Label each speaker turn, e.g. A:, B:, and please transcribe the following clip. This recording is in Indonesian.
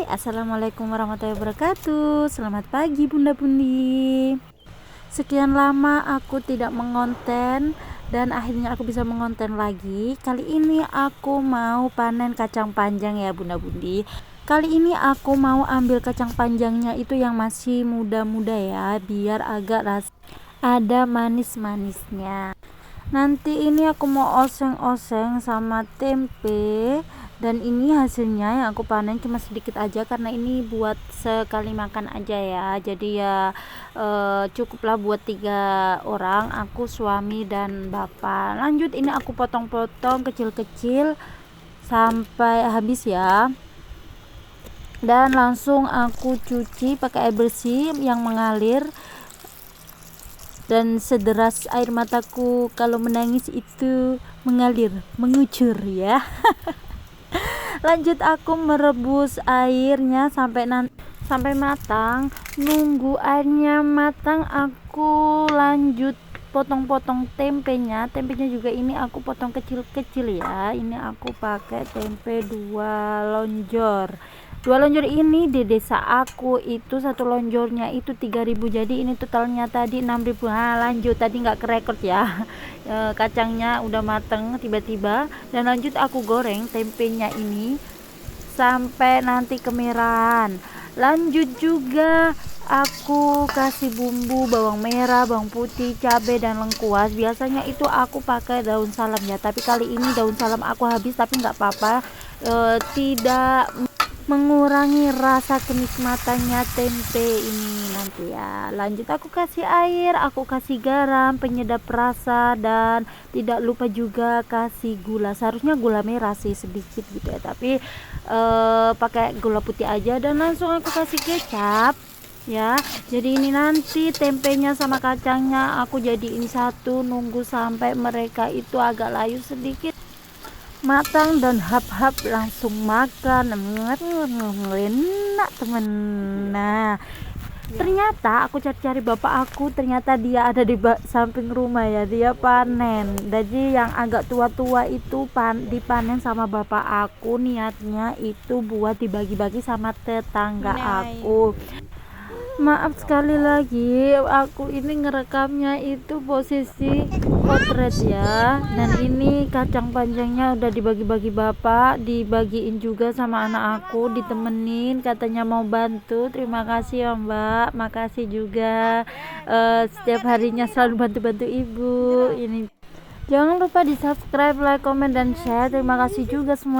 A: Assalamualaikum warahmatullahi wabarakatuh. Selamat pagi Bunda Bundi. Sekian lama aku tidak mengonten dan akhirnya aku bisa mengonten lagi. Kali ini aku mau panen kacang panjang ya Bunda Bundi. Kali ini aku mau ambil kacang panjangnya itu yang masih muda-muda ya, biar agak ada manis-manisnya. Nanti ini aku mau oseng-oseng sama tempe, dan ini hasilnya yang aku panen cuma sedikit aja karena ini buat sekali makan aja ya. Jadi ya cukuplah buat 3 orang, aku, suami dan bapak. Lanjut, ini aku potong-potong kecil-kecil sampai habis ya, dan langsung aku cuci pakai air bersih yang mengalir. Dan sederas air mataku kalau menangis itu mengucur ya. Lanjut, aku merebus airnya sampai matang. Nunggu airnya matang, aku lanjut potong-potong tempenya juga ini aku potong kecil-kecil ya. Ini aku pakai tempe 2 lonjor ini di desa aku itu satu lonjornya itu 3.000, jadi ini totalnya tadi 6.000. Lanjut, tadi nggak kerekord ya. Kacangnya udah mateng tiba-tiba, dan lanjut aku goreng tempenya ini sampai nanti kemerahan. Lanjut juga aku kasih bumbu bawang merah, bawang putih, cabai dan lengkuas. Biasanya itu aku pakai daun salam ya, tapi kali ini daun salam aku habis, tapi nggak apa-apa, tidak mengurangi rasa kenikmatannya tempe ini nanti ya. Lanjut, aku kasih air, aku kasih garam penyedap rasa, dan tidak lupa juga kasih gula. Seharusnya gula merah sih sedikit gitu ya, tapi pakai gula putih aja. Dan langsung aku kasih kecap ya. Jadi ini nanti tempenya sama kacangnya aku jadiin satu, nunggu sampai mereka itu agak layu sedikit matang dan hap-hap langsung makan. Enak temen. Nah, ternyata aku cari-cari bapak aku, ternyata dia ada di samping rumah ya, dia panen. Jadi yang agak tua-tua itu dipanen sama bapak aku, niatnya itu buat dibagi-bagi sama tetangga aku. Maaf sekali lagi, aku ini ngerekamnya itu posisi potret ya. Dan ini kacang panjangnya udah dibagi-bagi bapak, dibagiin juga sama anak aku, ditemenin, katanya mau bantu. Terima kasih ya Mbak, makasih juga. Setiap harinya selalu bantu-bantu ibu. Ini jangan lupa di subscribe, like, komen dan share. Terima kasih juga semua.